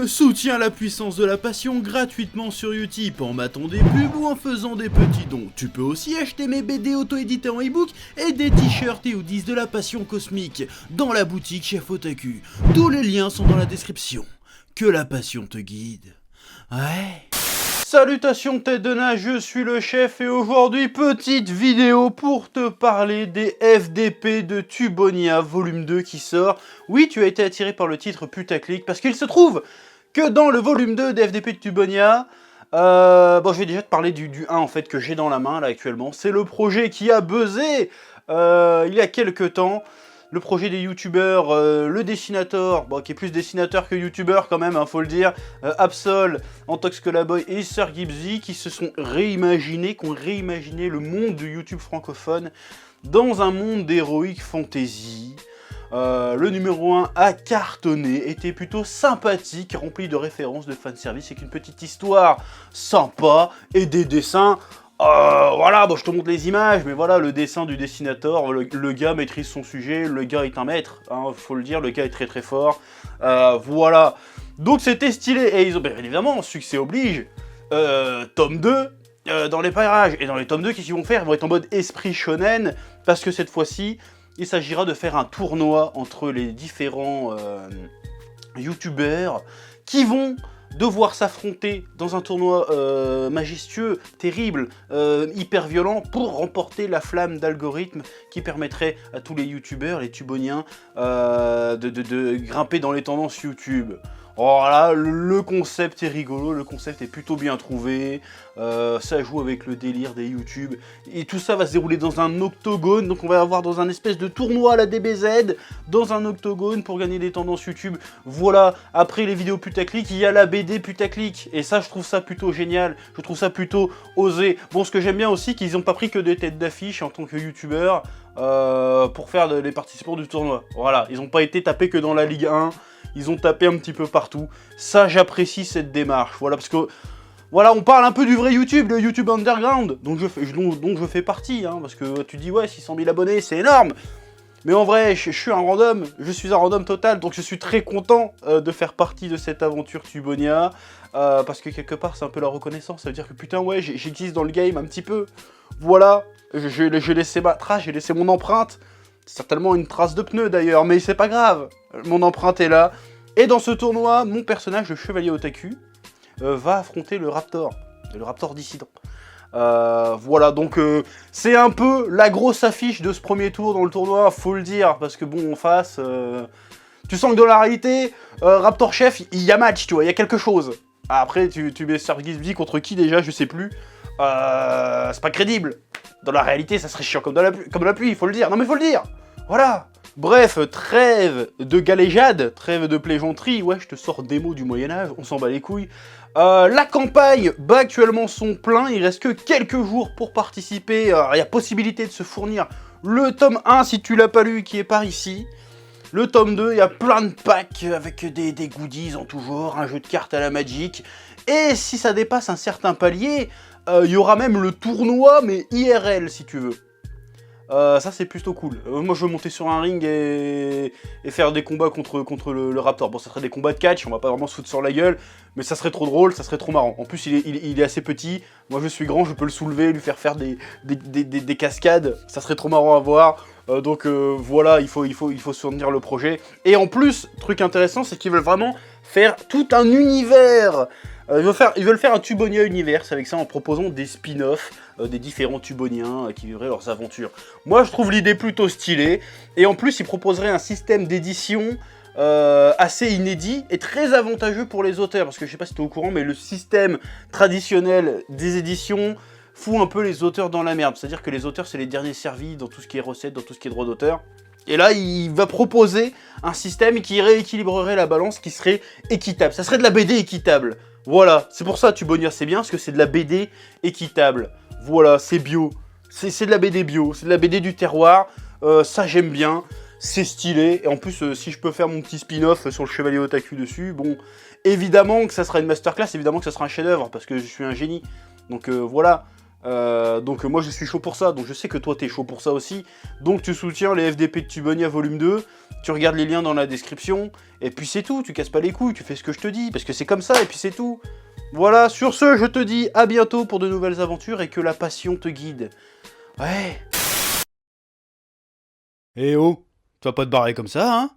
YouTube, soutiens la puissance de la passion gratuitement sur Utip en matant des pubs ou en faisant des petits dons. Tu peux aussi acheter mes BD auto-édités en ebook et des t-shirts et hoodies de la passion cosmique dans la boutique Chef Otaku. Tous les liens sont dans la description. Que la passion te guide. Ouais. Salutations tête de nage, je suis le chef et aujourd'hui petite vidéo pour te parler des FDP de Tubonia volume 2 qui sort. Oui, tu as été attiré par le titre putaclic parce qu'il se trouve que dans le volume 2 des FDP de Tubonia, je vais déjà te parler du 1 en fait que j'ai dans la main là actuellement. C'est le projet qui a buzzé il y a quelques temps. Le projet des youtubeurs, le dessinateur, qui est plus dessinateur que youtubeur quand même, faut le dire, Absol, Antox Colaboy et Sir Gibbsy qui se sont réimaginés, qui ont réimaginé le monde du YouTube francophone dans un monde d'heroic fantasy. Le numéro 1 a cartonné, était plutôt sympathique, rempli de références, de fanservice, avec une petite histoire sympa et des dessins. Voilà, je te montre les images, mais voilà, le dessin du dessinateur, le gars maîtrise son sujet, le gars est un maître, faut le dire, le gars est très très fort, voilà. Donc c'était stylé, et ils ont, bien évidemment, succès oblige, tome 2, dans les parages, et dans les tomes 2, qu'est-ce qu'ils vont faire? Ils vont être en mode esprit shonen, parce que cette fois-ci, il s'agira de faire un tournoi entre les différents youtubeurs qui vont devoir s'affronter dans un tournoi majestueux, terrible, hyper violent, pour remporter la flamme d'algorithme qui permettrait à tous les youtubeurs, les tuboniens, de grimper dans les tendances YouTube. Oh là, le concept est rigolo, le concept est plutôt bien trouvé, ça joue avec le délire des YouTube, et tout ça va se dérouler dans un octogone, donc on va avoir dans un espèce de tournoi à la DBZ, dans un octogone pour gagner des tendances YouTube. Voilà, après les vidéos putaclic, il y a la BD putaclic, et ça je trouve ça plutôt génial, je trouve ça plutôt osé. Bon, ce que j'aime bien aussi, qu'ils n'ont pas pris que des têtes d'affiche en tant que youtubeurs pour faire les participants du tournoi. Voilà, ils n'ont pas été tapés que dans la Ligue 1, ils ont tapé un petit peu partout. Ça, j'apprécie cette démarche. Voilà, parce que voilà, on parle un peu du vrai YouTube, le YouTube underground, dont je fais partie, parce que tu dis ouais, 600 000 abonnés, c'est énorme. Mais en vrai, je suis un random, je suis un random total, donc je suis très content de faire partie de cette aventure Tubonia, parce que quelque part, c'est un peu la reconnaissance. Ça veut dire que putain, ouais, j'existe dans le game un petit peu. Voilà, j'ai laissé ma trace, j'ai laissé mon empreinte. Certainement une trace de pneu d'ailleurs, mais c'est pas grave, mon empreinte est là. Et dans ce tournoi, mon personnage, le chevalier otaku, va affronter le raptor dissident. Voilà, donc c'est un peu la grosse affiche de ce premier tour dans le tournoi, faut le dire, parce que bon, en face, tu sens que dans la réalité, Raptor Chef, il y a match, tu vois, il y a quelque chose. Après, tu mets Sir Gibbsy contre qui déjà, je sais plus. C'est pas crédible. Dans la réalité, ça serait chiant comme la pluie, faut le dire. Non mais faut le dire. Voilà. Bref, trêve de galéjade, trêve de plaisanterie. Ouais, je te sors des mots du Moyen-Âge, on s'en bat les couilles. La campagne bat actuellement son plein. Il reste que quelques jours pour participer. Il y a possibilité de se fournir le tome 1 si tu l'as pas lu, qui est par ici. Le tome 2, il y a plein de packs avec des goodies en tout genre, un jeu de cartes à la Magic. Et si ça dépasse un certain palier, il y aura même le tournoi, mais IRL si tu veux. Ça c'est plutôt cool. Moi je veux monter sur un ring et faire des combats contre le Raptor. Bon, ça serait des combats de catch, on va pas vraiment se foutre sur la gueule, mais ça serait trop drôle, ça serait trop marrant. En plus il est assez petit, moi je suis grand, je peux le soulever, lui faire des cascades, ça serait trop marrant à voir. Donc voilà, il faut soutenir le projet. Et en plus, truc intéressant, c'est qu'ils veulent vraiment faire tout un univers. Ils veulent faire un Tubonia Universe avec ça en proposant des spin-offs des différents Tuboniens qui vivraient leurs aventures. Moi je trouve l'idée plutôt stylée, et en plus ils proposeraient un système d'édition assez inédit et très avantageux pour les auteurs, parce que je sais pas si tu es au courant, mais le système traditionnel des éditions fout un peu les auteurs dans la merde. C'est-à-dire que les auteurs c'est les derniers servis dans tout ce qui est recettes, dans tout ce qui est droit d'auteur. Et là, il va proposer un système qui rééquilibrerait la balance, qui serait équitable. Ça serait de la BD équitable. Voilà, c'est pour ça Tubonia c'est bien, parce que c'est de la BD équitable. Voilà, c'est bio. C'est de la BD bio, c'est de la BD du terroir. Ça j'aime bien, c'est stylé. Et en plus, si je peux faire mon petit spin-off sur le Chevalier Otaku dessus, bon, évidemment que ça sera une masterclass, évidemment que ça sera un chef-d'œuvre, parce que je suis un génie. Donc voilà. Donc moi je suis chaud pour ça, donc je sais que toi t'es chaud pour ça aussi. Donc tu soutiens les FDP de Tubonia volume 2, tu regardes les liens dans la description, et puis c'est tout, tu casses pas les couilles, tu fais ce que je te dis, parce que c'est comme ça, et puis c'est tout. Voilà, sur ce, je te dis à bientôt pour de nouvelles aventures, et que la passion te guide. Ouais. Eh oh, tu vas pas te barrer comme ça, hein?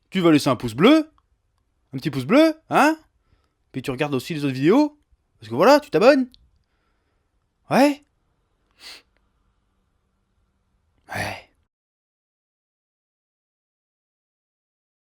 Tu vas laisser un pouce bleu? Un petit pouce bleu, hein? Puis tu regardes aussi les autres vidéos? Parce que voilà, tu t'abonnes? Ouais?